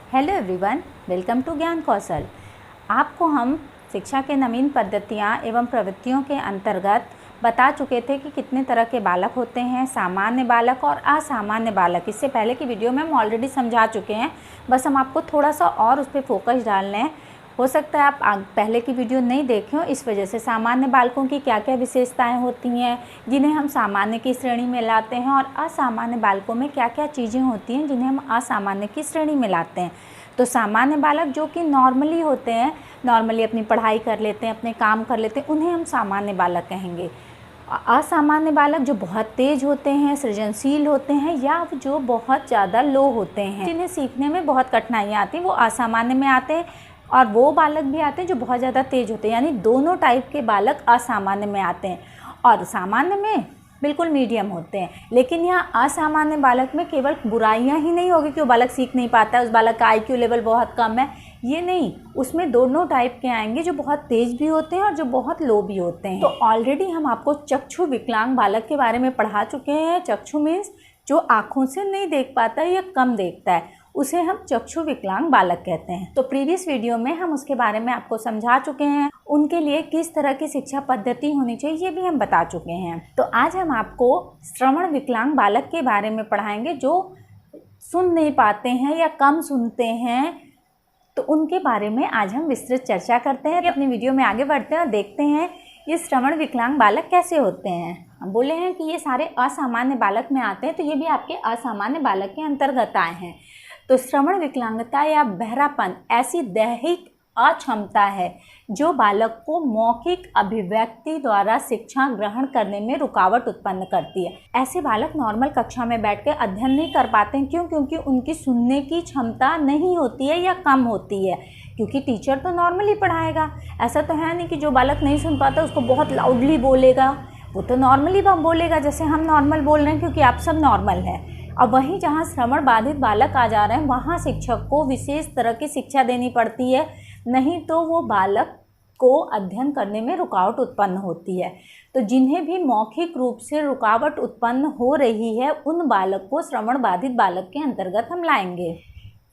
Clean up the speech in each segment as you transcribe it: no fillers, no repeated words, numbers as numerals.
Hello everyone, welcome to ज्ञान कौशल। आपको हम शिक्षा के नवीन पद्धतियाँ एवं प्रवृत्तियों के अंतर्गत बता चुके थे कि कितने तरह के बालक होते हैं, सामान्य बालक और असामान्य बालक। इससे पहले की वीडियो में हम ऑलरेडी समझा चुके हैं, बस हम आपको थोड़ा सा और उस पर फोकस डाल रहे हैं। हो सकता है आप पहले की वीडियो नहीं देखे हो, इस वजह से सामान्य बालकों की क्या क्या विशेषताएं होती हैं जिन्हें हम सामान्य की श्रेणी में लाते हैं, और असामान्य बालकों में क्या क्या चीज़ें होती हैं जिन्हें हम असामान्य की श्रेणी में लाते हैं। तो सामान्य बालक जो कि नॉर्मली होते हैं, नॉर्मली अपनी पढ़ाई कर लेते हैं, अपने काम कर लेते हैं, उन्हें हम सामान्य बालक कहेंगे। असामान्य बालक जो बहुत तेज़ होते हैं, सृजनशील होते हैं, या जो बहुत ज़्यादा लो होते हैं, जिन्हें सीखने में बहुत कठिनाइयाँ आती हैं, वो असामान्य में आते हैं। और वो बालक भी आते हैं जो बहुत ज़्यादा तेज़ होते हैं, यानी दोनों टाइप के बालक असामान्य में आते हैं। और सामान्य में बिल्कुल मीडियम होते हैं। लेकिन यहाँ असामान्य बालक में केवल बुराइयाँ ही नहीं होगी कि वो बालक सीख नहीं पाता है, उस बालक का IQ लेवल बहुत कम है, ये नहीं। उसमें दोनों टाइप के आएंगे, जो बहुत तेज़ भी होते हैं और जो बहुत लो भी होते हैं। तो ऑलरेडी हम आपको चक्षु विकलांग बालक के बारे में पढ़ा चुके हैं। चक्षु मीन्स जो आँखों से नहीं देख पाता है या कम देखता है, उसे हम चक्षु विकलांग बालक कहते हैं। तो प्रीवियस वीडियो में हम उसके बारे में आपको समझा चुके हैं। उनके लिए किस तरह की शिक्षा पद्धति होनी चाहिए ये भी हम बता चुके हैं। तो आज हम आपको श्रवण विकलांग बालक के बारे में पढ़ाएंगे, जो सुन नहीं पाते हैं या कम सुनते हैं। तो उनके बारे में आज हम विस्तृत चर्चा करते हैं। अपनी वीडियो में आगे बढ़ते हैं और देखते हैं ये श्रवण विकलांग बालक कैसे होते हैं। हम बोले हैं कि ये सारे असामान्य बालक में आते हैं, तो ये भी आपके असामान्य बालक के अंतर्गत आए हैं। तो श्रवण विकलांगता या बहरापन ऐसी दैहिक अक्षमता है जो बालक को मौखिक अभिव्यक्ति द्वारा शिक्षा ग्रहण करने में रुकावट उत्पन्न करती है। ऐसे बालक नॉर्मल कक्षा में बैठकर अध्ययन नहीं कर पाते हैं। क्यों? क्योंकि उनकी सुनने की क्षमता नहीं होती है या कम होती है। क्योंकि टीचर तो नॉर्मली पढ़ाएगा, ऐसा तो है नहीं कि जो बालक नहीं सुन पाता उसको बहुत लाउडली बोलेगा। वो तो नॉर्मली बोलेगा जैसे हम नॉर्मल बोल रहे हैं, क्योंकि आप सब नॉर्मल हैं। और वहीं जहाँ श्रवण बाधित बालक आ जा रहे हैं, वहाँ शिक्षक को विशेष तरह की शिक्षा देनी पड़ती है, नहीं तो वो बालक को अध्ययन करने में रुकावट उत्पन्न होती है। तो जिन्हें भी मौखिक रूप से रुकावट उत्पन्न हो रही है, उन बालक को श्रवण बाधित बालक के अंतर्गत हम लाएंगे।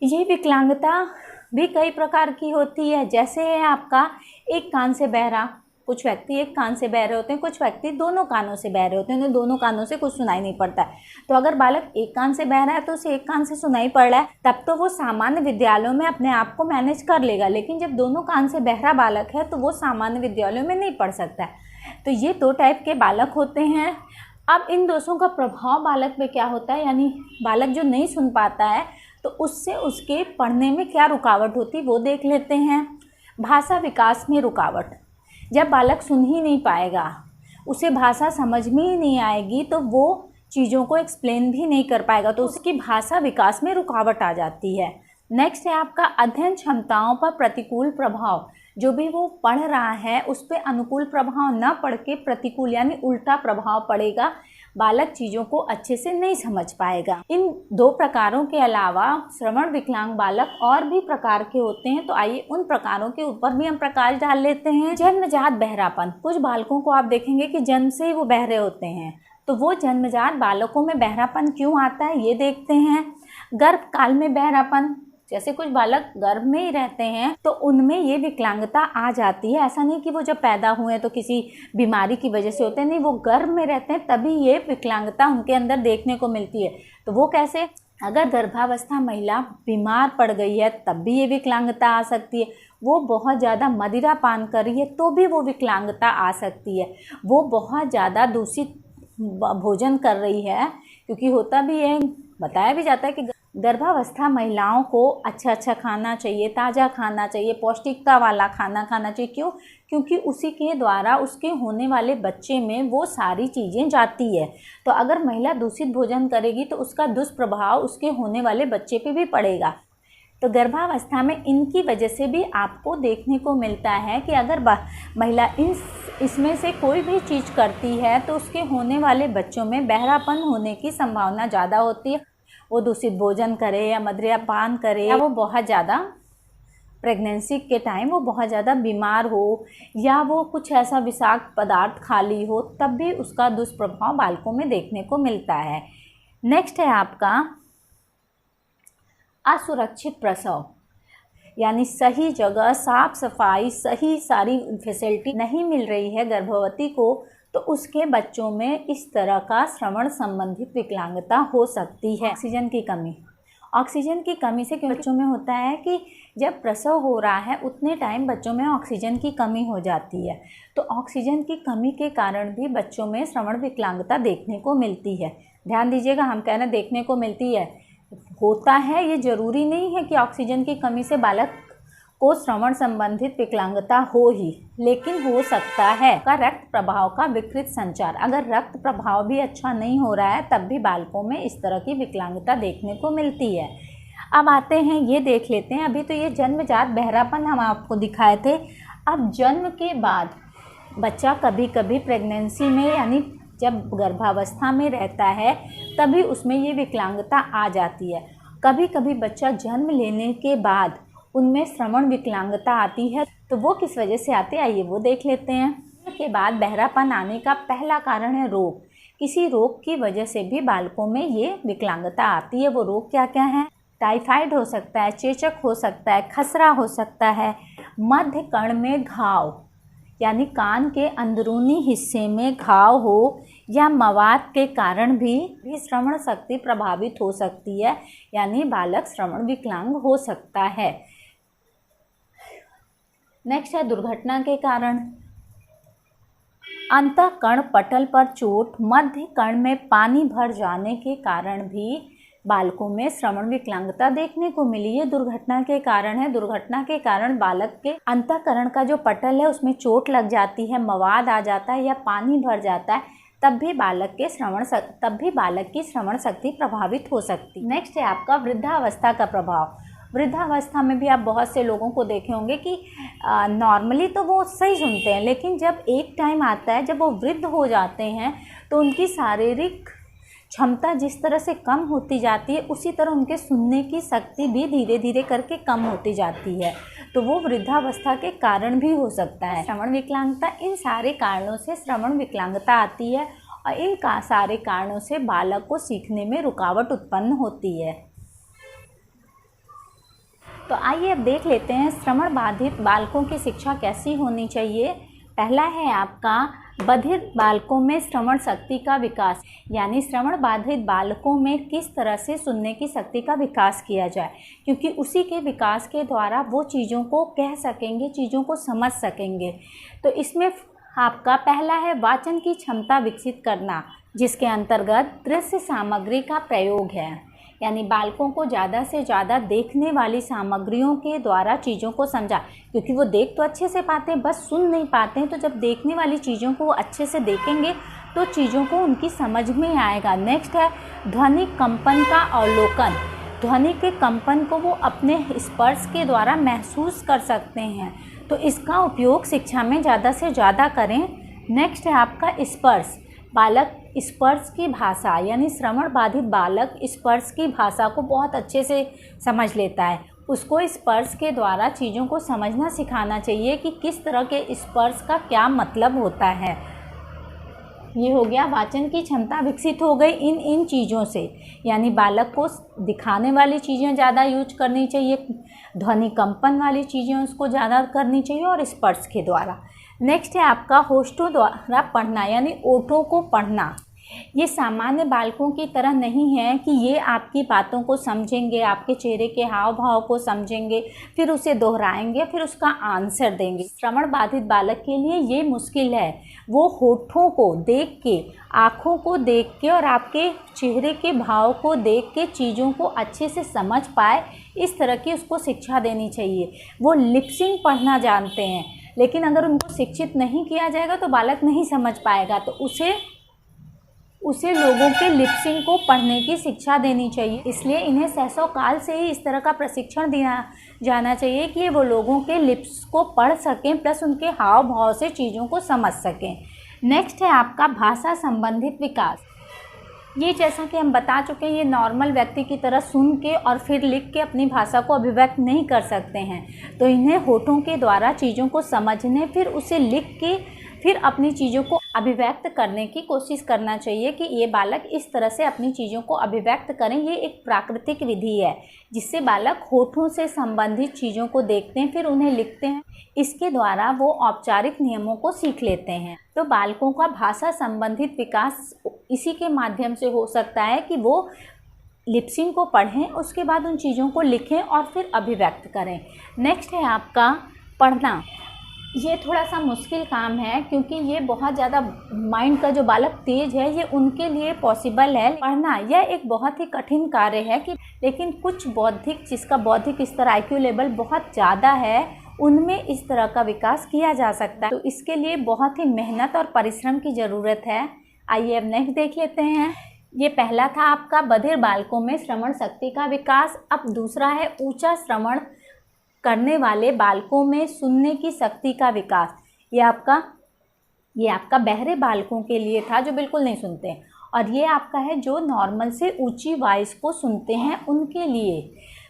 ये विकलांगता भी कई प्रकार की होती है। जैसे है आपका एक कान से बहरा, कुछ व्यक्ति एक कान से बह रहे होते हैं, कुछ व्यक्ति दोनों कानों से बह रहे होते हैं, उन्हें दोनों कानों से कुछ सुनाई नहीं पड़ता है। तो अगर बालक एक कान से बह रहा है तो उसे एक कान से सुनाई पड़ रहा है, तब तो वो सामान्य विद्यालयों में अपने आप को मैनेज कर लेगा। लेकिन जब दोनों कान से बहरा बालक है तो वो सामान्य विद्यालयों में नहीं पढ़ सकता है। तो ये दो टाइप के बालक होते हैं। अब इन दोषों का प्रभाव बालक पे क्या होता है, यानी बालक जो नहीं सुन पाता है तो उससे उसके पढ़ने में क्या रुकावट होती है वो देख लेते हैं। भाषा विकास में रुकावट। जब बालक सुन ही नहीं पाएगा, उसे भाषा समझ में ही नहीं आएगी, तो वो चीज़ों को एक्सप्लेन भी नहीं कर पाएगा, तो उसकी भाषा विकास में रुकावट आ जाती है। नेक्स्ट है आपका अध्ययन क्षमताओं पर प्रतिकूल प्रभाव। जो भी वो पढ़ रहा है उस पर अनुकूल प्रभाव न पड़ के प्रतिकूल यानी उल्टा प्रभाव पड़ेगा। बालक चीज़ों को अच्छे से नहीं समझ पाएगा। इन दो प्रकारों के अलावा श्रवण विकलांग बालक और भी प्रकार के होते हैं। तो आइए उन प्रकारों के ऊपर भी हम प्रकाश डाल लेते हैं। जन्मजात बहरापन। कुछ बालकों को आप देखेंगे कि जन्म से ही वो बहरे होते हैं। तो वो जन्मजात बालकों में बहरापन क्यों आता है ये देखते हैं। गर्भ काल में बहरापन। जैसे कुछ बालक गर्भ में ही रहते हैं तो उनमें ये विकलांगता आ जाती है। ऐसा नहीं कि वो जब पैदा हुए हैं तो किसी बीमारी की वजह से होते हैं, नहीं, वो गर्भ में रहते हैं तभी ये विकलांगता उनके अंदर देखने को मिलती है। तो वो कैसे? अगर गर्भावस्था महिला बीमार पड़ गई है तब भी ये विकलांगता आ सकती है। वो बहुत ज़्यादा मदिरा पान कर रही है तो भी वो विकलांगता आ सकती है। वो बहुत ज़्यादा दूषित भोजन कर रही है, क्योंकि होता भी है, बताया भी जाता है कि गर्भावस्था महिलाओं को अच्छा खाना चाहिए, ताज़ा खाना चाहिए, पौष्टिकता वाला खाना खाना चाहिए। क्यों? क्योंकि उसी के द्वारा उसके होने वाले बच्चे में वो सारी चीज़ें जाती है। तो अगर महिला दूषित भोजन करेगी तो उसका दुष्प्रभाव उसके होने वाले बच्चे पे भी पड़ेगा। तो गर्भावस्था में इनकी वजह से भी आपको देखने को मिलता है कि अगर महिला इसमें से कोई भी चीज़ करती है तो उसके होने वाले बच्चों में बहरापन होने की संभावना ज़्यादा होती है। वो दूषित भोजन करे या मदिरा पान करे, या वो बहुत ज़्यादा प्रेगनेंसी के टाइम वो बहुत ज़्यादा बीमार हो, या वो कुछ ऐसा विषाक्त पदार्थ खा ली हो, तब भी उसका दुष्प्रभाव बालकों में देखने को मिलता है। नेक्स्ट है आपका असुरक्षित प्रसव, यानी सही जगह, साफ सफाई, सही सारी फैसिलिटी नहीं मिल रही है गर्भवती को, तो उसके बच्चों में इस तरह का श्रवण संबंधित विकलांगता हो सकती है। ऑक्सीजन की कमी से क्यों बच्चों में होता है कि जब प्रसव हो रहा है उतने टाइम बच्चों में ऑक्सीजन की कमी हो जाती है, तो ऑक्सीजन की कमी के कारण भी बच्चों में श्रवण विकलांगता देखने को मिलती है। ध्यान दीजिएगा, हम कह रहे हैं देखने को मिलती है, होता है, ये ज़रूरी नहीं है कि ऑक्सीजन की कमी से बालक को श्रवण संबंधित विकलांगता हो ही, लेकिन हो सकता है का रक्त प्रभाव का विकृत संचार। अगर रक्त प्रभाव भी अच्छा नहीं हो रहा है तब भी बालकों में इस तरह की विकलांगता देखने को मिलती है। अब आते हैं, ये देख लेते हैं, अभी तो ये जन्मजात बहरापन हम आपको दिखाए थे। अब जन्म के बाद बच्चा कभी कभी प्रेगनेंसी में, यानी जब गर्भावस्था में रहता है तभी उसमें ये विकलांगता आ जाती है। कभी कभी बच्चा जन्म लेने के बाद उनमें श्रवण विकलांगता आती है, तो वो किस वजह से आती है आइए वो देख लेते हैं। के बाद बहरापन आने का पहला कारण है रोग। किसी रोग की वजह से भी बालकों में ये विकलांगता आती है। वो रोग क्या क्या है? टाइफाइड हो सकता है, चेचक हो सकता है, खसरा हो सकता है, मध्य कर्ण में घाव, यानी कान के अंदरूनी हिस्से में घाव हो, या मवाद के कारण भी श्रवण शक्ति प्रभावित हो सकती है, यानी बालक श्रवण विकलांग हो सकता है। नेक्स्ट है दुर्घटना के कारण। अंतःकर्ण पटल पर चोट, मध्य कर्ण में पानी भर जाने के कारण भी बालकों में श्रवण विकलांगता देखने को मिली। ये दुर्घटना के कारण है। दुर्घटना के कारण बालक के अंतःकरण का जो पटल है उसमें चोट लग जाती है, मवाद आ जाता है या पानी भर जाता है, तब भी बालक की श्रवण शक्ति प्रभावित हो सकती है। नेक्स्ट है आपका वृद्धावस्था का प्रभाव। वृद्धावस्था में भी आप बहुत से लोगों को देखे होंगे कि नॉर्मली तो वो सही सुनते हैं, लेकिन जब एक टाइम आता है जब वो वृद्ध हो जाते हैं तो उनकी शारीरिक क्षमता जिस तरह से कम होती जाती है, उसी तरह उनके सुनने की शक्ति भी धीरे धीरे करके कम होती जाती है। तो वो वृद्धावस्था के कारण भी हो सकता है श्रवण विकलांगता। इन सारे कारणों से श्रवण विकलांगता आती है और इन सारे कारणों से बालक को सीखने में रुकावट उत्पन्न होती है। तो आइए अब देख लेते हैं श्रवण बाधित बालकों की शिक्षा कैसी होनी चाहिए। पहला है आपका बधिर बालकों में श्रवण शक्ति का विकास, यानी श्रवण बाधित बालकों में किस तरह से सुनने की शक्ति का विकास किया जाए, क्योंकि उसी के विकास के द्वारा वो चीज़ों को कह सकेंगे, चीज़ों को समझ सकेंगे। तो इसमें आपका पहला है वाचन की क्षमता विकसित करना, जिसके अंतर्गत दृश्य सामग्री का प्रयोग है, यानी बालकों को ज़्यादा से ज़्यादा देखने वाली सामग्रियों के द्वारा चीज़ों को समझा, क्योंकि वो देख तो अच्छे से पाते हैं, बस सुन नहीं पाते हैं। तो जब देखने वाली चीज़ों को वो अच्छे से देखेंगे तो चीज़ों को उनकी समझ में आएगा। नेक्स्ट है ध्वनि कंपन का अवलोकन। ध्वनि के कंपन को वो अपने स्पर्श के द्वारा महसूस कर सकते हैं, तो इसका उपयोग शिक्षा में ज़्यादा से ज़्यादा करें। नेक्स्ट है आपका स्पर्श। बालक स्पर्श की भाषा, यानी श्रवण बाधित बालक स्पर्श की भाषा को बहुत अच्छे से समझ लेता है। उसको स्पर्श के द्वारा चीज़ों को समझना सिखाना चाहिए कि किस तरह के स्पर्श का क्या मतलब होता है। ये हो गया, वाचन की क्षमता विकसित हो गई इन चीज़ों से, यानी बालक को दिखाने वाली चीज़ें ज़्यादा यूज करनी चाहिए, ध्वनि कंपन वाली चीज़ें उसको ज़्यादा करनी चाहिए और स्पर्श के द्वारा। नेक्स्ट है आपका होठों द्वारा पढ़ना, यानी ओठों को पढ़ना। ये सामान्य बालकों की तरह नहीं है कि ये आपकी बातों को समझेंगे, आपके चेहरे के हाव भाव को समझेंगे, फिर उसे दोहराएंगे, फिर उसका आंसर देंगे। श्रवण बाधित बालक के लिए ये मुश्किल है। वो होठों को देख के, आँखों को देख के और आपके चेहरे के भाव को देख के चीज़ों को अच्छे से समझ पाए, इस तरह की उसको शिक्षा देनी चाहिए। वो लिपसिंग पढ़ना जानते हैं, लेकिन अगर उनको शिक्षित नहीं किया जाएगा तो बालक नहीं समझ पाएगा। तो उसे लोगों के लिपसिंग को पढ़ने की शिक्षा देनी चाहिए। इसलिए इन्हें सहसव काल से ही इस तरह का प्रशिक्षण दिया जाना चाहिए कि वो लोगों के लिप्स को पढ़ सकें, प्लस उनके हाव भाव से चीज़ों को समझ सकें। नेक्स्ट है आपका भाषा संबंधित विकास। ये जैसा कि हम बता चुके हैं, ये नॉर्मल व्यक्ति की तरह सुन के और फिर लिख के अपनी भाषा को अभिव्यक्त नहीं कर सकते हैं। तो इन्हें होठों के द्वारा चीज़ों को समझने, फिर उसे लिख के, फिर अपनी चीज़ों को अभिव्यक्त करने की कोशिश करना चाहिए कि ये बालक इस तरह से अपनी चीज़ों को अभिव्यक्त करें। ये एक प्राकृतिक विधि है जिससे बालक होठों से संबंधित चीज़ों को देखते हैं, फिर उन्हें लिखते हैं। इसके द्वारा वो औपचारिक नियमों को सीख लेते हैं। तो बालकों का भाषा संबंधित विकास इसी के माध्यम से हो सकता है कि वो लिपसिंग को पढ़ें, उसके बाद उन चीज़ों को लिखें और फिर अभिव्यक्त करें। नेक्स्ट है आपका पढ़ना। ये थोड़ा सा मुश्किल काम है क्योंकि ये बहुत ज़्यादा माइंड का जो बालक तेज है, ये उनके लिए पॉसिबल है। पढ़ना यह एक बहुत ही कठिन कार्य है कि लेकिन कुछ बौद्धिक, जिसका बौद्धिक स्तर IQ लेवल बहुत ज़्यादा है, उनमें इस तरह का विकास किया जा सकता है। तो इसके लिए बहुत ही मेहनत और परिश्रम की ज़रूरत है। आइए अब नेक्स्ट देख लेते हैं। ये पहला था आपका बधिर बालकों में श्रवण शक्ति का विकास। अब दूसरा है ऊंचा श्रवण करने वाले बालकों में सुनने की शक्ति का विकास। ये आपका बहरे बालकों के लिए था जो बिल्कुल नहीं सुनते, और ये आपका है जो नॉर्मल से ऊंची वॉइस को सुनते हैं उनके लिए।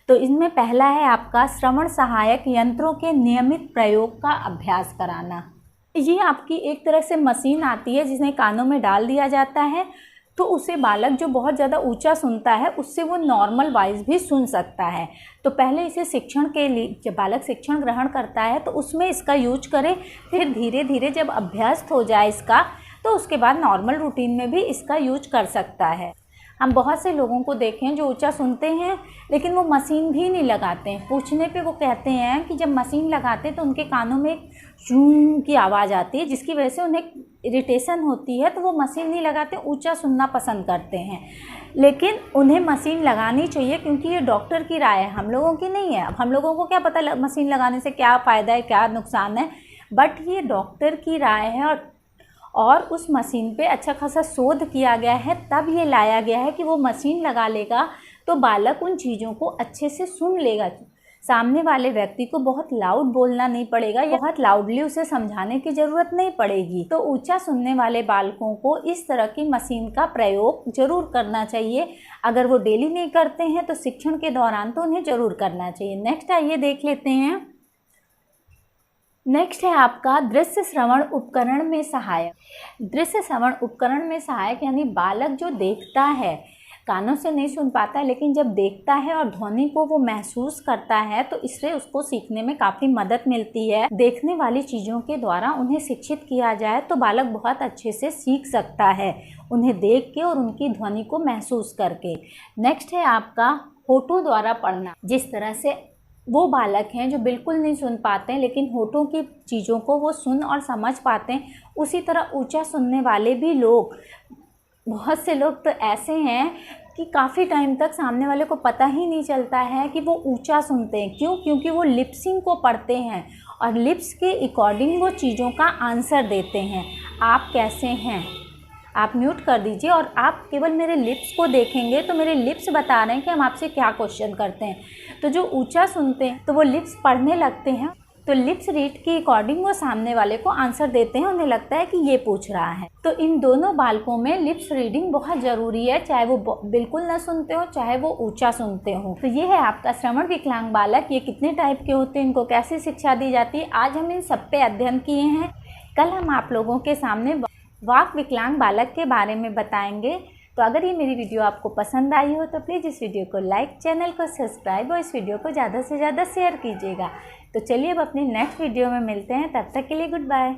तो इसमें पहला है आपका श्रवण सहायक यंत्रों के नियमित प्रयोग का अभ्यास कराना। ये आपकी एक तरह से मशीन आती है जिसे कानों में डाल दिया जाता है, तो उसे बालक जो बहुत ज़्यादा ऊंचा सुनता है उससे वो नॉर्मल वॉइस भी सुन सकता है। तो पहले इसे शिक्षण के लिए, जब बालक शिक्षण ग्रहण करता है तो उसमें इसका यूज करे, फिर धीरे धीरे जब अभ्यास हो जाए इसका, तो उसके बाद नॉर्मल रूटीन में भी इसका यूज कर सकता है। हम बहुत से लोगों को देखें जो ऊंचा सुनते हैं लेकिन वो मशीन भी नहीं लगाते हैं। पूछने पे वो कहते हैं कि जब मशीन लगाते तो उनके कानों में जूं की आवाज़ आती है जिसकी वजह से उन्हें इरिटेशन होती है, तो वो मशीन नहीं लगाते, ऊंचा सुनना पसंद करते हैं। लेकिन उन्हें मशीन लगानी चाहिए क्योंकि ये डॉक्टर की राय है, हम लोगों की नहीं है। अब हम लोगों को क्या पता मशीन लगाने से क्या फ़ायदा है, क्या नुकसान है, बट ये डॉक्टर की राय है और उस मशीन पे अच्छा खासा शोध किया गया है, तब ये लाया गया है कि वो मशीन लगा लेगा तो बालक उन चीज़ों को अच्छे से सुन लेगा। सामने वाले व्यक्ति को बहुत लाउड बोलना नहीं पड़ेगा या बहुत लाउडली उसे समझाने की ज़रूरत नहीं पड़ेगी। तो ऊंचा सुनने वाले बालकों को इस तरह की मशीन का प्रयोग ज़रूर करना चाहिए। अगर वो डेली नहीं करते हैं तो शिक्षण के दौरान तो उन्हें ज़रूर करना चाहिए। नेक्स्ट आइए देख लेते हैं। नेक्स्ट है आपका दृश्य श्रवण उपकरण में सहायक। दृश्य श्रवण उपकरण में सहायक यानी बालक जो देखता है, कानों से नहीं सुन पाता है लेकिन जब देखता है और ध्वनि को वो महसूस करता है तो इससे उसको सीखने में काफ़ी मदद मिलती है। देखने वाली चीज़ों के द्वारा उन्हें शिक्षित किया जाए तो बालक बहुत अच्छे से सीख सकता है, उन्हें देख के और उनकी ध्वनि को महसूस करके। नेक्स्ट है आपका होठों द्वारा पढ़ना। जिस तरह से वो बालक हैं जो बिल्कुल नहीं सुन पाते हैं लेकिन होठों की चीज़ों को वो सुन और समझ पाते हैं, उसी तरह ऊंचा सुनने वाले भी लोग, बहुत से लोग तो ऐसे हैं कि काफ़ी टाइम तक सामने वाले को पता ही नहीं चलता है कि वो ऊंचा सुनते हैं। क्यों? क्योंकि वो लिप्सिंग को पढ़ते हैं और लिप्स के अकॉर्डिंग वो चीज़ों का आंसर देते हैं। आप कैसे हैं? आप म्यूट कर दीजिए और आप केवल मेरे लिप्स को देखेंगे तो मेरे लिप्स बता रहे हैं कि हम आपसे क्या क्वेश्चन करते हैं। तो जो ऊंचा सुनते हैं तो वो लिप्स पढ़ने लगते हैं, तो लिप्स रीड के अकॉर्डिंग वो सामने वाले को आंसर देते हैं, उन्हें लगता है कि ये पूछ रहा है। तो इन दोनों बालकों में लिप्स रीडिंग बहुत ज़रूरी है, चाहे वो बिल्कुल ना सुनते हो चाहे वो ऊंचा सुनते हो। तो ये है आपका श्रवण विकलांग बालक। ये कितने टाइप के होते हैं, इनको कैसे शिक्षा दी जाती है, आज हम इन सब पे अध्ययन किए हैं। कल हम आप लोगों के सामने वाक विकलांग बालक के बारे में बताएंगे। तो अगर ये मेरी वीडियो आपको पसंद आई हो तो प्लीज़ इस वीडियो को लाइक, चैनल को सब्सक्राइब और इस वीडियो को ज़्यादा से ज़्यादा शेयर कीजिएगा। तो चलिए अब अपनी नेक्स्ट वीडियो में मिलते हैं, तब तक के लिए गुड बाय।